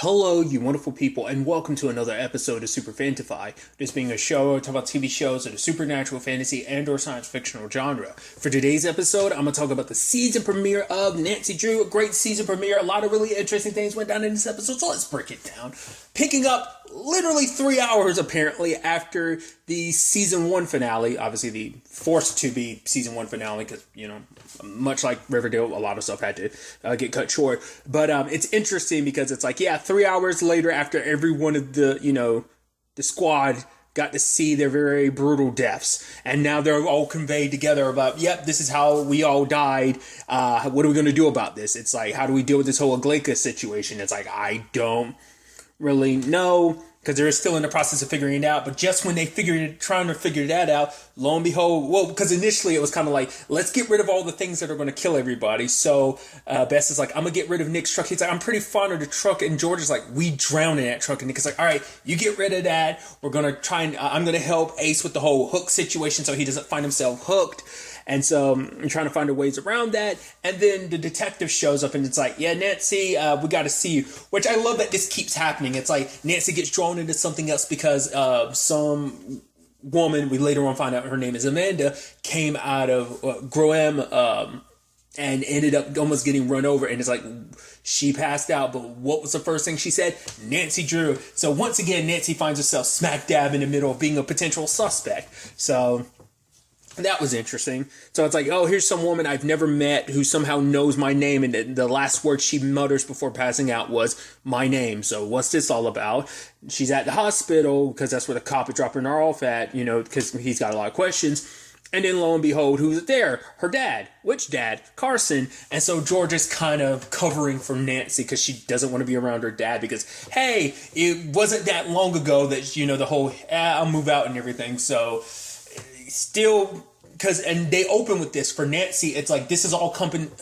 Hello, you wonderful people, and welcome to another episode of Super-Fanta-Fi. This being a show talk about TV shows of the supernatural, fantasy, and/or science fictional genre. For today's episode, I'm going to talk about the season premiere of Nancy Drew. A great season premiere. A lot of really interesting things went down in this episode, so let's break it down. Picking up literally 3 hours, apparently, after the season 1 finale. Obviously, the forced to be season 1 finale, because, much like Riverdale, a lot of stuff had to get cut short. But it's interesting because it's like, 3 hours later after every one of the squad got to see their very brutal deaths. And now they're all conveyed together about, this is how we all died. What are we going to do about this? It's like, how do we deal with this whole Aglika situation? It's like, I don't really know, because they're still in the process of figuring it out. But just when they trying to figure that out, lo and behold, because initially it was kind of like, let's get rid of all the things that are going to kill everybody. So Bess is like, I'm going to get rid of Nick's truck. He's like, I'm pretty fond of the truck. And George is like, we drown in that truck. And Nick is like, all right, you get rid of that. We're going to try and I'm going to help Ace with the whole hook situation so he doesn't find himself hooked. And so I'm trying to find ways around that. And then the detective shows up and it's like, Nancy, we got to see you. Which I love that this keeps happening. It's like Nancy gets drawn into something else because some woman, we later on find out her name is Amanda, came out of Groem and ended up almost getting run over. And it's like, she passed out. But what was the first thing she said? Nancy Drew. So once again, Nancy finds herself smack dab in the middle of being a potential suspect. So that was interesting. So it's like, oh, here's some woman I've never met who somehow knows my name. And the last word she mutters before passing out was my name. So what's this all about? She's at the hospital because that's where the cop is dropping her off at, because he's got a lot of questions. And then lo and behold, who's there? Her dad. Which dad? Carson. And so George is kind of covering for Nancy because she doesn't want to be around her dad because, hey, it wasn't that long ago that, the whole, I'll move out and everything. So still, and they open with this for Nancy. It's like this is all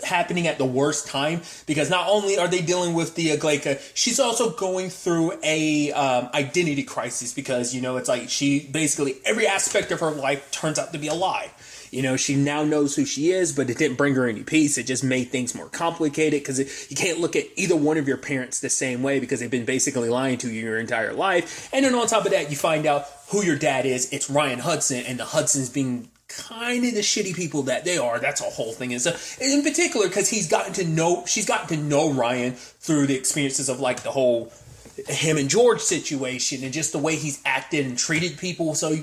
happening at the worst time because not only are they dealing with the Aglika, she's also going through a identity crisis because it's like she basically every aspect of her life turns out to be a lie. She now knows who she is, but it didn't bring her any peace. It just made things more complicated because you can't look at either one of your parents the same way because they've been basically lying to you your entire life. And then on top of that, you find out who your dad is. It's Ryan Hudson, and the Hudsons being kind of the shitty people that they are. That's a whole thing. And so, in particular, because she's gotten to know Ryan through the experiences of like the whole him and George situation and just the way he's acted and treated people. So,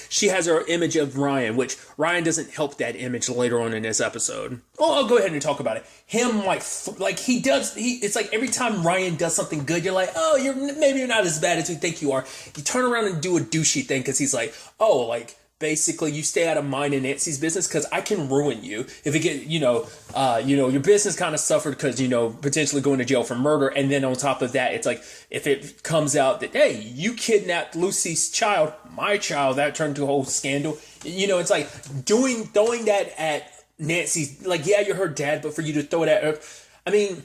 she has her image of Ryan, which Ryan doesn't help that image later on in this episode. Oh, I'll go ahead and talk about it. Him, it's like every time Ryan does something good, you're like, oh, maybe you're not as bad as you think you are. You turn around and do a douchey thing because he's like, oh, like, basically, you stay out of mine and Nancy's business because I can ruin you. If it get, your business kind of suffered because, potentially going to jail for murder. And then on top of that, it's like, if it comes out that, hey, you kidnapped Lucy's child, my child, that turned into a whole scandal. It's like throwing that at Nancy's, like, you're her dad, but for you to throw it at her, I mean,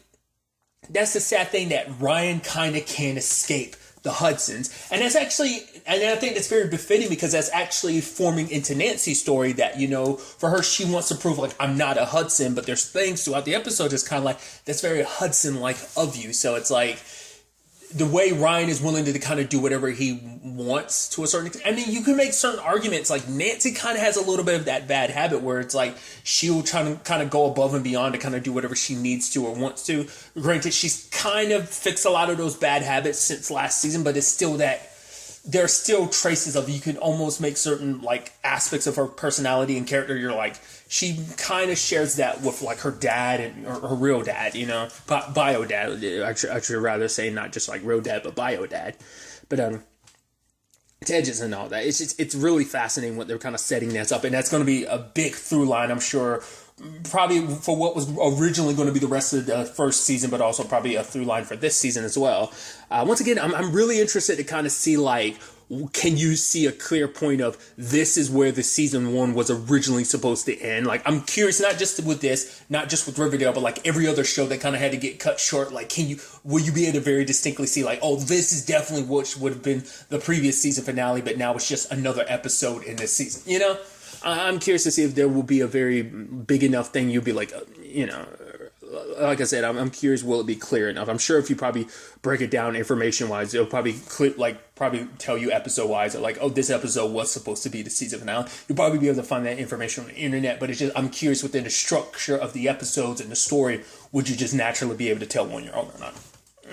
that's the sad thing that Ryan kind of can't escape the Hudsons. And that's actually, and I think that's very befitting because that's actually forming into Nancy's story that, for her, she wants to prove like, I'm not a Hudson, but there's things throughout the episode that's kind of like, that's very Hudson-like of you. So it's like, the way Ryan is willing to kind of do whatever he wants to a certain extent. I mean, you can make certain arguments. Like Nancy kind of has a little bit of that bad habit where it's like she'll try to kind of go above and beyond to kind of do whatever she needs to or wants to. Granted, she's kind of fixed a lot of those bad habits since last season, but it's still that there are still traces of, you can almost make certain like aspects of her personality and character. You're like, she kind of shares that with like her dad and her real dad, bio dad. I should rather say not just like real dad, but bio dad. But Tedges and all that. It's really fascinating what they're kind of setting this up, and that's going to be a big through line, I'm sure. Probably for what was originally going to be the rest of the first season, but also probably a through line for this season as well. Once again, I'm really interested to kind of see like, can you see a clear point of this is where the season 1 was originally supposed to end? Like, I'm curious, not just with this, not just with Riverdale, but like every other show that kind of had to get cut short. Like, will you be able to very distinctly see like, oh, this is definitely what would have been the previous season finale, but now it's just another episode in this season, I'm curious to see if there will be a very big enough thing you'll be like, like I said, I'm curious, will it be clear enough? I'm sure if you probably break it down information-wise, it'll probably probably tell you episode-wise, like, oh, this episode was supposed to be the season finale. You'll probably be able to find that information on the internet, but it's just, I'm curious within the structure of the episodes and the story, would you just naturally be able to tell when you're on or not?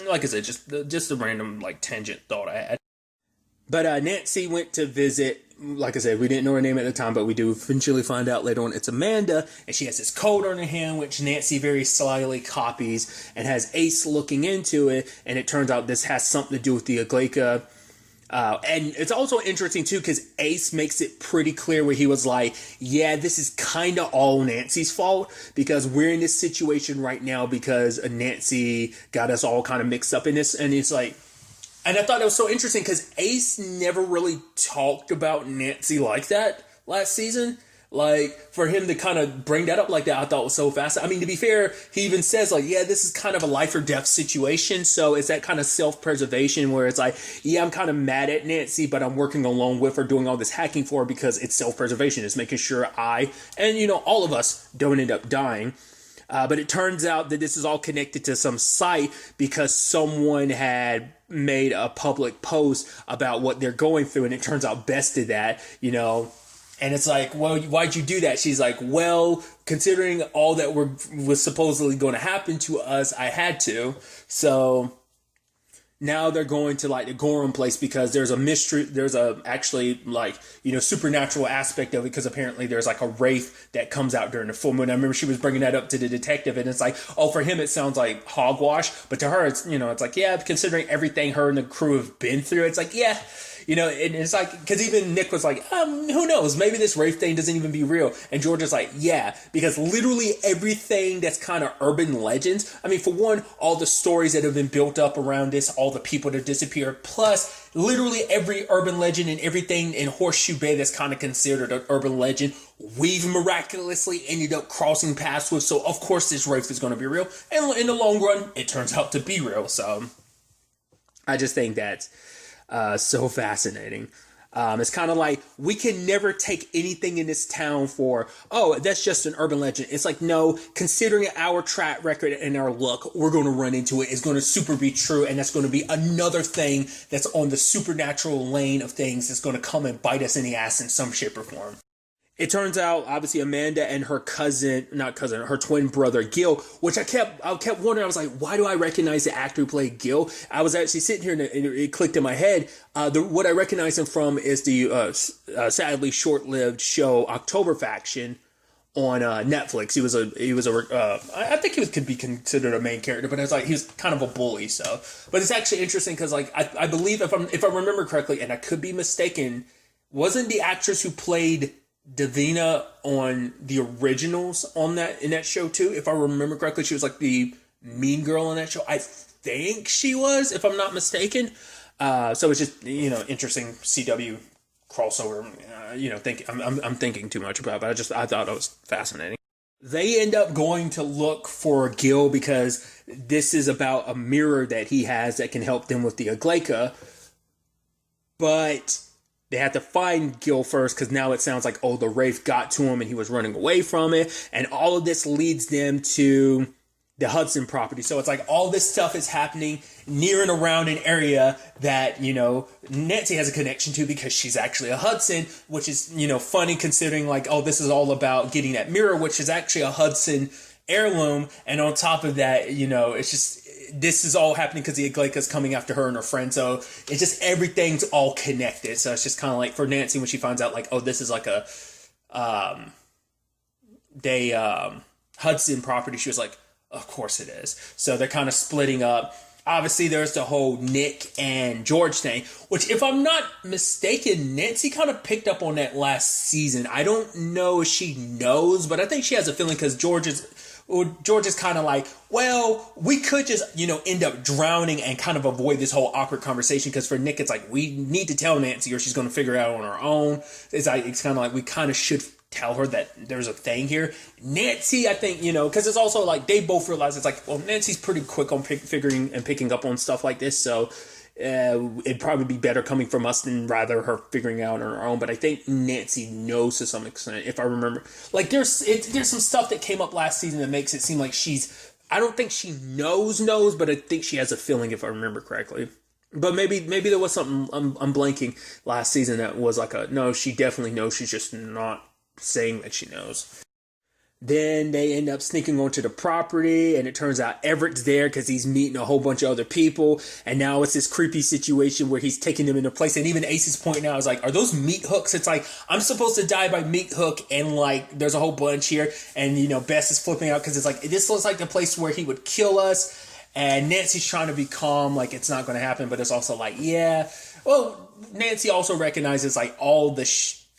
Like I said, just a random, like, tangent thought I had. But Nancy went to visit, like I said, we didn't know her name at the time, but we do eventually find out later on it's Amanda, and she has this code on her hand, which Nancy very slyly copies, and has Ace looking into it, and it turns out this has something to do with the Aglaika. And it's also interesting, too, because Ace makes it pretty clear where he was like, yeah, this is kind of all Nancy's fault, because we're in this situation right now because Nancy got us all kind of mixed up in this, and it's like, and I thought it was so interesting because Ace never really talked about Nancy like that last season. Like, for him to kind of bring that up like that, I thought was so fast. I mean, to be fair, he even says, like, yeah, this is kind of a life or death situation. So it's that kind of self-preservation where it's like, yeah, I'm kind of mad at Nancy, but I'm working along with her, doing all this hacking for her because it's self-preservation. It's making sure and, all of us don't end up dying. But it turns out that this is all connected to some site because someone had made a public post about what they're going through, and it turns out Bess did that, And it's like, well, why'd you do that? She's like, well, considering all that was supposedly going to happen to us, I had to. So now they're going to like the Gorham place because there's a mystery. There's supernatural aspect of it because apparently there's like a wraith that comes out during the full moon. I remember she was bringing that up to the detective, and it's like, oh, for him it sounds like hogwash, but to her it's it's like, yeah, considering everything her and the crew have been through, it's like, yeah. And it's like, because even Nick was like, who knows? Maybe this Wraith thing doesn't even be real. And George is like, yeah, because literally everything that's kind of urban legends. I mean, for one, all the stories that have been built up around this, all the people that disappeared, plus literally every urban legend and everything in Horseshoe Bay that's kind of considered an urban legend, we've miraculously ended up crossing paths with. So, of course, this Wraith is going to be real. And in the long run, it turns out to be real. So, I just think that's so fascinating. It's kind of like, we can never take anything in this town for, oh, that's just an urban legend. It's like, no, considering our track record and our luck, we're going to run into it. It's going to super be true. And that's going to be another thing that's on the supernatural lane of things that's going to come and bite us in the ass in some shape or form. It turns out, obviously, Amanda and her her twin brother, Gil, which I kept wondering. I was like, why do I recognize the actor who played Gil? I was actually sitting here and it clicked in my head. What I recognize him from is the sadly short-lived show October Faction on Netflix. I think he could be considered a main character, but it's like he was kind of a bully. So, but it's actually interesting because like I believe if I remember correctly, and I could be mistaken, wasn't the actress who played Davina on the originals in that show too? If I remember correctly, she was like the mean girl on that show. I think she was, if I'm not mistaken. So it's just interesting CW crossover. I'm thinking too much about it, but I thought it was fascinating. They end up going to look for Gil because this is about a mirror that he has that can help them with the Aglaika, but they had to find Gil first because now it sounds like, oh, the Wraith got to him and he was running away from it. And all of this leads them to the Hudson property. So it's like all this stuff is happening near and around an area that, Nancy has a connection to because she's actually a Hudson, which is, funny considering like, oh, this is all about getting that mirror, which is actually a Hudson heirloom. And on top of that, it's just, this is all happening because the Aglaika's coming after her and her friend. So it's just everything's all connected. So it's just kind of like for Nancy when she finds out like, oh, this is like a Hudson property. She was like, of course it is. So they're kind of splitting up. Obviously, there's the whole Nick and George thing, which if I'm not mistaken, Nancy kind of picked up on that last season. I don't know if she knows, but I think she has a feeling because George is kind of like, well, we could just, end up drowning and kind of avoid this whole awkward conversation. Because for Nick, it's like, we need to tell Nancy or she's going to figure it out on her own. It's kind of like, we kind of should tell her that there's a thing here. Nancy, I think, because it's also like, they both realize it's like, well, Nancy's pretty quick on figuring and picking up on stuff like this. So it'd probably be better coming from us than rather her figuring out on her own. But I think Nancy knows to some extent, if I remember. Like, there's some stuff that came up last season that makes it seem like she's I don't think she knows, but I think she has a feeling, if I remember correctly. But maybe there was something I'm blanking last season that was like no, she definitely knows. She's just not saying that she knows. Then they end up sneaking onto the property, and it turns out Everett's there because he's meeting a whole bunch of other people. And now it's this creepy situation where he's taking them into place. And even Ace's point now is like, are those meat hooks? It's like, I'm supposed to die by meat hook, and like, there's a whole bunch here. And, Bess is flipping out because it's like, this looks like the place where he would kill us. And Nancy's trying to be calm, like it's not going to happen. But it's also like, yeah. Well, Nancy also recognizes like all the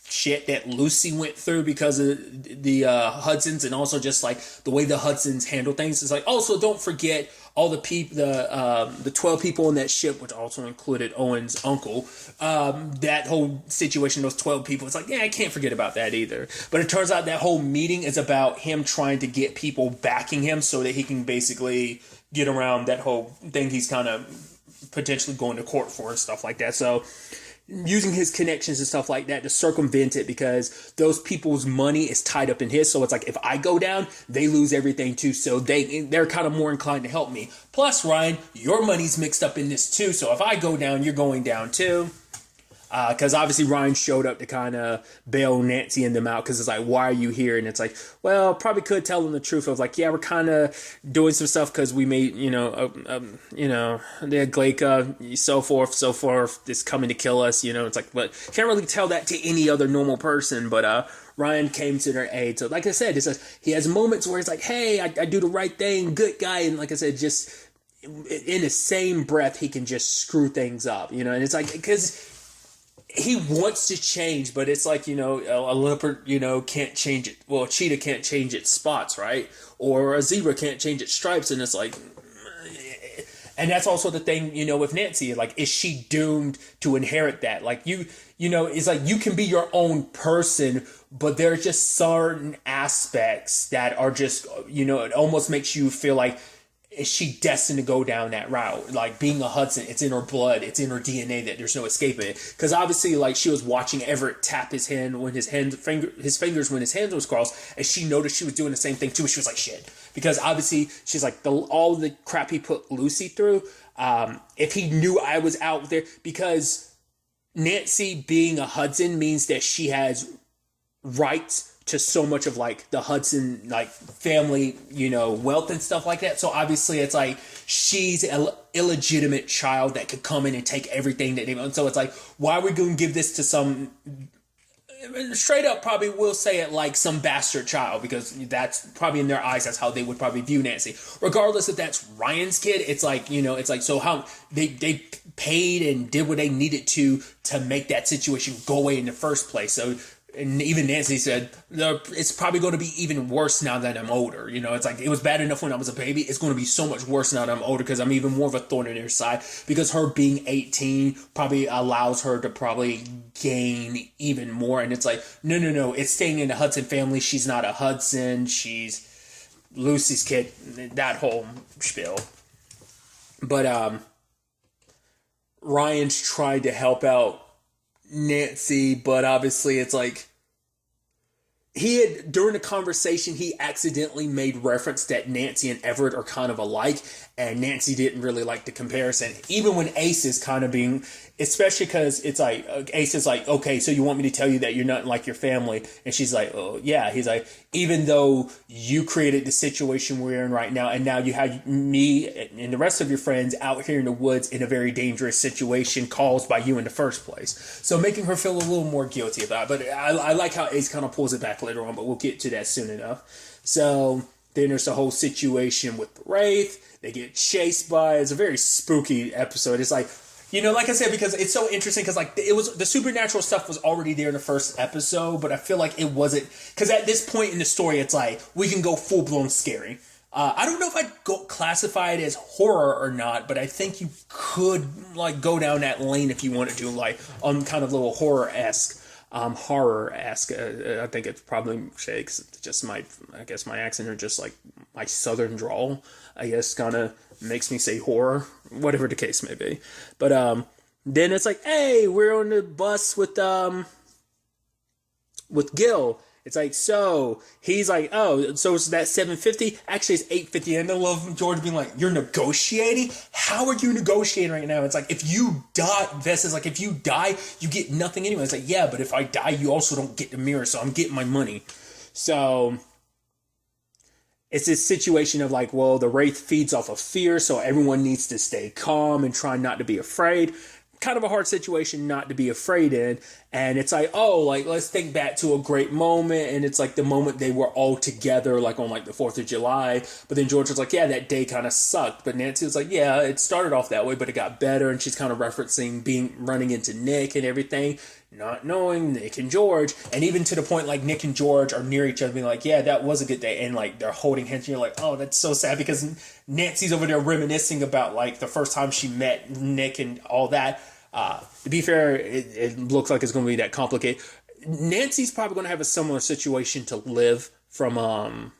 shit that Lucy went through because of the Hudsons, and also just like the way the Hudsons handle things. It's like, also don't forget all the people, the 12 people in that ship, which also included Owen's uncle. That whole situation, those 12 people, it's like, yeah, I can't forget about that either. But it turns out that whole meeting is about him trying to get people backing him so that he can basically get around that whole thing he's kind of potentially going to court for and stuff like that. So using his connections and stuff like that to circumvent it, because those people's money is tied up in his. So it's like, if I go down, they lose everything too. So they're kind of more inclined to help me. Plus, Ryan, your money's mixed up in this too. So if I go down, you're going down too. Because obviously Ryan showed up to kind of bail Nancy and them out, because it's like, why are you here? And it's like, well, probably could tell them the truth of like, yeah, we're kind of doing some stuff because we made, the Glaca, so forth, is coming to kill us, it's like, but can't really tell that to any other normal person. But Ryan came to their aid. So like I said, he has moments where it's like, hey, I do the right thing, good guy. And like I said, just in the same breath, he can just screw things up, and it's like, because he wants to change, but it's like, a leopard, can't change it. Well, a cheetah can't change its spots, right? Or a zebra can't change its stripes. And it's like, and that's also the thing, with Nancy, like, is she doomed to inherit that? Like, it's like, you can be your own person, but there are just certain aspects that are just, it almost makes you feel like, is she destined to go down that route? Like, being a Hudson, it's in her blood, it's in her DNA, that there's no escaping it. Because obviously, like, she was watching Everett tap his hand when his fingers when his hand was crossed, and she noticed she was doing the same thing too. She was like, shit. Because obviously, she's like, all the crap he put Lucy through, if he knew I was out there, because Nancy being a Hudson means that she has rights to so much of like the Hudson like family, wealth and stuff like that. So obviously it's like she's an illegitimate child that could come in and take everything that they want. So it's like, why are we going to give this to some, straight up probably will say it, like some bastard child, because that's probably in their eyes, that's how they would probably view Nancy. Regardless if that's Ryan's kid, it's like, it's like, so how they paid and did what they needed to make that situation go away in the first place. So, and even Nancy said, it's probably going to be even worse now that I'm older. It's like, it was bad enough when I was a baby. It's going to be so much worse now that I'm older, because I'm even more of a thorn in their side. Because her being 18 probably allows her to probably gain even more. And it's like, no. It's staying in the Hudson family. She's not a Hudson. She's Lucy's kid. That whole spiel. But Ryan's tried to help out Nancy, but obviously it's like, during the conversation, he accidentally made reference that Nancy and Everett are kind of alike, and Nancy didn't really like the comparison. Even when Ace is kind of being, especially because it's like, Ace is like, okay, so you want me to tell you that you're not like your family? And she's like, oh, yeah. He's like, even though you created the situation we're in right now, and now you have me and the rest of your friends out here in the woods in a very dangerous situation caused by you in the first place. So making her feel a little more guilty about it. But I like how Ace kind of pulls it back later on, but we'll get to that soon enough. So then there's the whole situation with the Wraith. They get chased by, it's a very spooky episode. It's like, like I said, because it's so interesting, because like it was, the supernatural stuff was already there in the first episode, but I feel like it wasn't, because at this point in the story, it's like, we can go full blown scary. I don't know if I'd classify it as horror or not, but I think you could like go down that lane if you wanted to, like on kind of little horror-esque. I think it's probably shakes. Just I guess my accent or just like my southern drawl, I guess, kind of makes me say horror, whatever the case may be. But then it's like, hey, we're on the bus with Gil, It's like, so he's like, oh, so it's that $750? Actually, it's $850. And I love George being like, you're negotiating? How are you negotiating right now? It's like, if you die, Vess is like, if you die, you get nothing anyway. It's like, yeah, but if I die, you also don't get the mirror, so I'm getting my money. So it's this situation of like, well, the wraith feeds off of fear, so everyone needs to stay calm and try not to be afraid. Kind of a hard situation not to be afraid in. And it's like, oh, like, let's think back to a great moment. And it's like the moment they were all together, like on like the 4th of July. But then George was like, yeah, that day kind of sucked. But Nancy was like, yeah, it started off that way, but it got better. And she's kind of referencing running into Nick and everything, not knowing Nick and George. And even to the point like Nick and George are near each other being like, yeah, that was a good day. And like they're holding hands. And you're like, oh, that's so sad, because Nancy's over there reminiscing about like the first time she met Nick and all that. To be fair, it looks like it's going to be that complicated. Nancy's probably going to have a similar situation to Liv from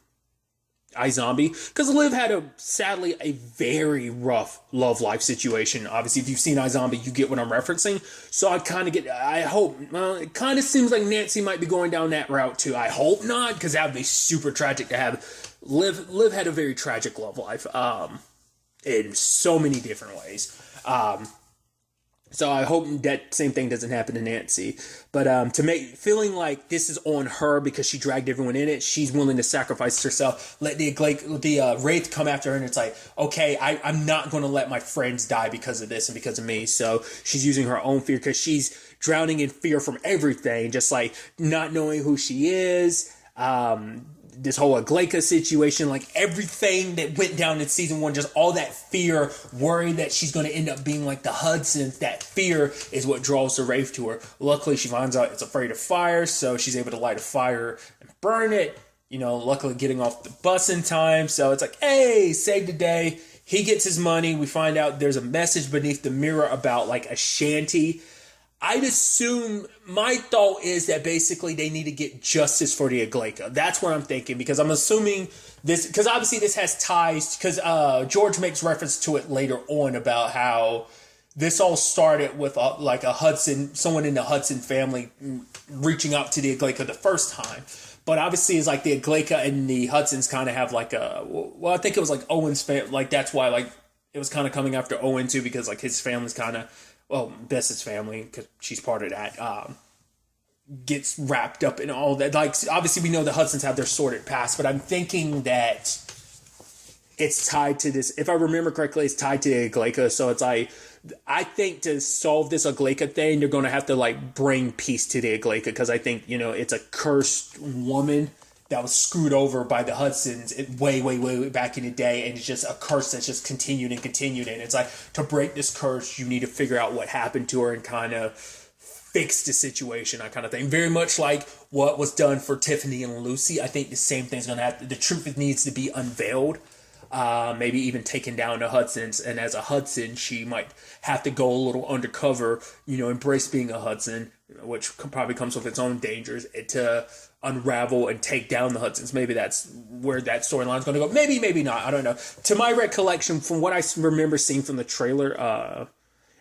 iZombie, because Liv had sadly a very rough love life situation. Obviously, if you've seen iZombie, you get what I'm referencing. So I hope, it kind of seems like Nancy might be going down that route too. I hope not, because that would be super tragic to have. Liv had a very tragic love life in so many different ways. So I hope that same thing doesn't happen to Nancy. But feeling like this is on her because she dragged everyone in it, she's willing to sacrifice herself, let the wraith come after her, and it's like, okay, I'm not going to let my friends die because of this and because of me. So she's using her own fear, because she's drowning in fear from everything, just like not knowing who she is. This whole Aglaika situation, like everything that went down in season 1, just all that fear, worry that she's going to end up being like the Hudsons, that fear is what draws the wraith to her. Luckily, she finds out it's afraid of fire, so she's able to light a fire and burn it, luckily getting off the bus in time. So it's like, hey, save the day. He gets his money. We find out there's a message beneath the mirror about like a shanty. I'd assume, my thought is that basically they need to get justice for the Aglaika. That's what I'm thinking, because I'm assuming this, because obviously this has ties, because George makes reference to it later on about how this all started with like a Hudson, someone in the Hudson family reaching out to the Aglaika the first time. But obviously it's like the Aglaika and the Hudsons kind of have like I think it was like Owen's family, like that's why like it was kind of coming after Owen too, because like his family's kind of, well, Bess's family, because she's part of that, gets wrapped up in all that. Like, obviously we know the Hudsons have their sordid past, but I'm thinking that it's tied to this. If I remember correctly, it's tied to the Aglaika. So it's like, I think to solve this Aglaika thing, they're going to have to like bring peace to the Aglaika, because I think, it's a cursed woman that was screwed over by the Hudsons way, way, way back in the day. And it's just a curse that's just continued and continued. And it's like, to break this curse, you need to figure out what happened to her and kind of fix the situation, that kind of thing. Very much like what was done for Tiffany and Lucy. I think the same thing's going to happen. The truth needs to be unveiled. Maybe even taken down the Hudsons. And as a Hudson, she might have to go a little undercover, embrace being a Hudson, which probably comes with its own dangers, to unravel and take down the Hudsons. Maybe that's where that storyline is going to go. Maybe, maybe not. I don't know. To my recollection, from what I remember seeing from the trailer,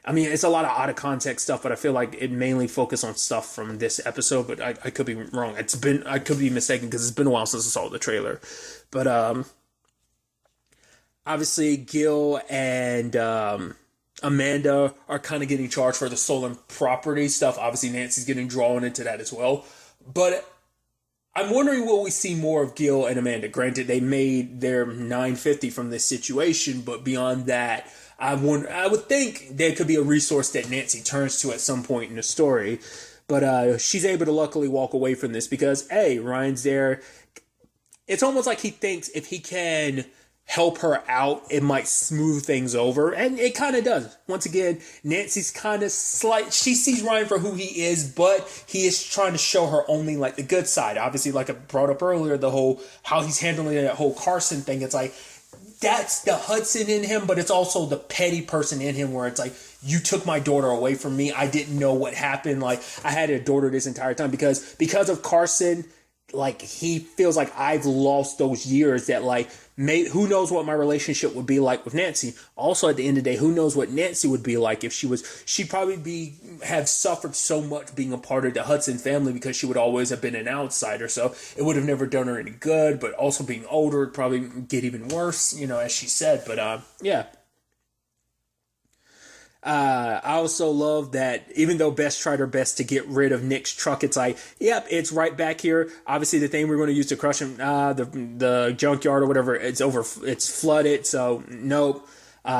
I mean, it's a lot of out of context stuff, but I feel like it mainly focused on stuff from this episode, but I could be wrong. I could be mistaken, because it's been a while since I saw the trailer. But, obviously Gil and, Amanda are kind of getting charged for the stolen property stuff. Obviously Nancy's getting drawn into that as well. But I'm wondering, will we see more of Gil and Amanda? Granted, they made their $950 from this situation, but beyond that, I would think there could be a resource that Nancy turns to at some point in the story. But she's able to luckily walk away from this because, hey, Ryan's there. It's almost like he thinks if he can help her out, it might smooth things over. And it kind of does. Once again, Nancy's kind of she sees Ryan for who he is, but he is trying to show her only like the good side. Obviously, like I brought up earlier, the whole, how he's handling that whole Carson thing. It's like, that's the Hudson in him, but it's also the petty person in him where it's like, you took my daughter away from me. I didn't know what happened. Like, I had a daughter this entire time because of Carson. like he feels like I've lost those years that like who knows what my relationship would be like with Nancy. Also at the end of the day, who knows what Nancy would be like if she'd probably have suffered so much being a part of the Hudson family because she would always have been an outsider. So it would have never done her any good, but also being older it'd probably get even worse, as she said. But yeah. I also love that even though Bess tried her best to get rid of Nick's truck, it's like, yep, it's right back here. Obviously, the thing we're going to use to crush him, the junkyard or whatever, it's flooded, so nope.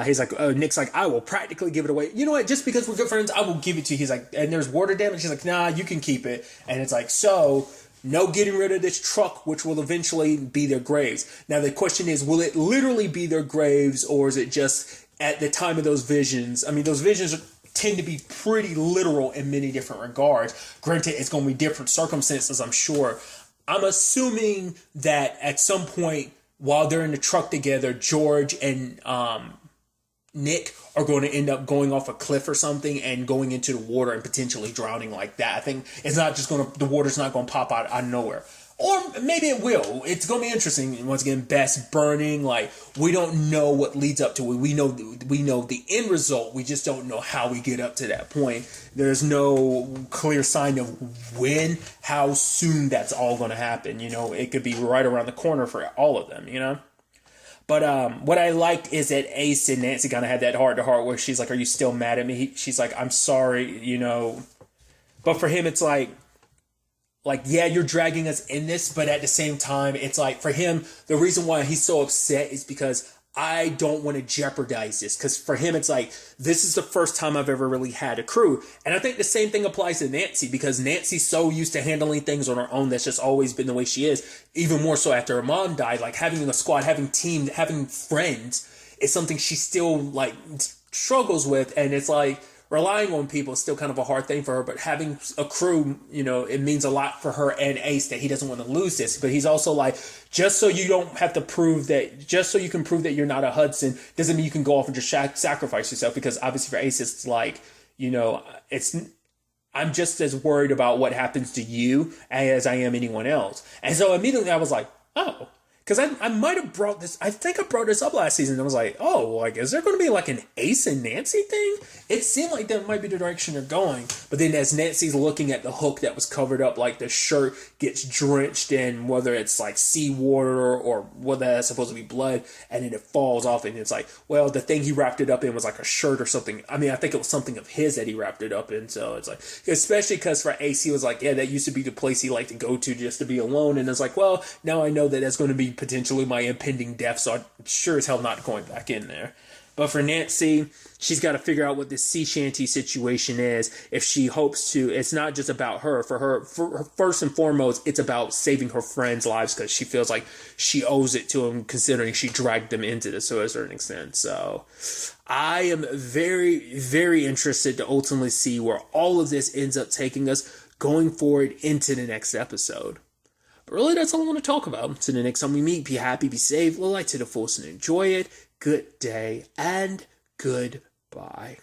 He's like, Nick's like, I will practically give it away. You know what? Just because we're good friends, I will give it to you. He's like, and there's water damage. He's like, nah, you can keep it. And it's like, so no getting rid of this truck, which will eventually be their graves. Now, the question is, will it literally be their graves, or is it just at the time of those visions? I mean, those visions tend to be pretty literal in many different regards. Granted, it's going to be different circumstances, I'm sure. I'm assuming that at some point while they're in the truck together, George and Nick are going to end up going off a cliff or something and going into the water and potentially drowning like that. I think it's not just the water's not going to pop out of nowhere. Or maybe it will. It's going to be interesting. Once again, Bess burning. Like, we don't know what leads up to it. We know the end result. We just don't know how we get up to that point. There's no clear sign of when, how soon that's all going to happen. It could be right around the corner for all of them, But what I liked is that Ace and Nancy kind of had that heart-to-heart where she's like, are you still mad at me? She's like, I'm sorry, But for him, it's like, yeah, you're dragging us in this, but at the same time, it's like, for him, the reason why he's so upset is because I don't want to jeopardize this. Because for him, it's like, this is the first time I've ever really had a crew. And I think the same thing applies to Nancy, because Nancy's so used to handling things on her own. That's just always been the way she is. Even more so after her mom died, like having a squad, having team, having friends is something she still like struggles with. And it's like, relying on people is still kind of a hard thing for her, but having a crew, it means a lot for her and Ace that he doesn't want to lose this. But he's also like, just so you don't have to just so you can prove that you're not a Hudson, doesn't mean you can go off and just sacrifice yourself. Because obviously for Ace, it's like, I'm just as worried about what happens to you as I am anyone else. And so immediately I was like, oh. Because I might have brought this, I think I brought this up last season. I was like, oh, like, is there going to be like an Ace and Nancy thing? It seemed like that might be the direction they're going. But then as Nancy's looking at the hook that was covered up, like the shirt gets drenched in, whether it's like seawater or whether that's supposed to be blood, and then it falls off. And it's like, well, the thing he wrapped it up in was like a shirt or something. I mean, I think it was something of his that he wrapped it up in. So it's like, especially because for Ace, he was like, yeah, that used to be the place he liked to go to just to be alone. And it's like, well, now I know that that's going to be potentially my impending death, so I'm sure as hell not going back in there. But for Nancy, she's got to figure out what this sea shanty situation is if she hopes to. It's not just about her. For her, first and foremost, it's about saving her friends' lives, because she feels like she owes it to them, considering she dragged them into this to a certain extent. So I am very, very interested to ultimately see where all of this ends up taking us going forward into the next episode. But really, that's all I want to talk about. So the next time we meet, be happy, be safe, live life to the fullest, and enjoy it. Good day, and goodbye.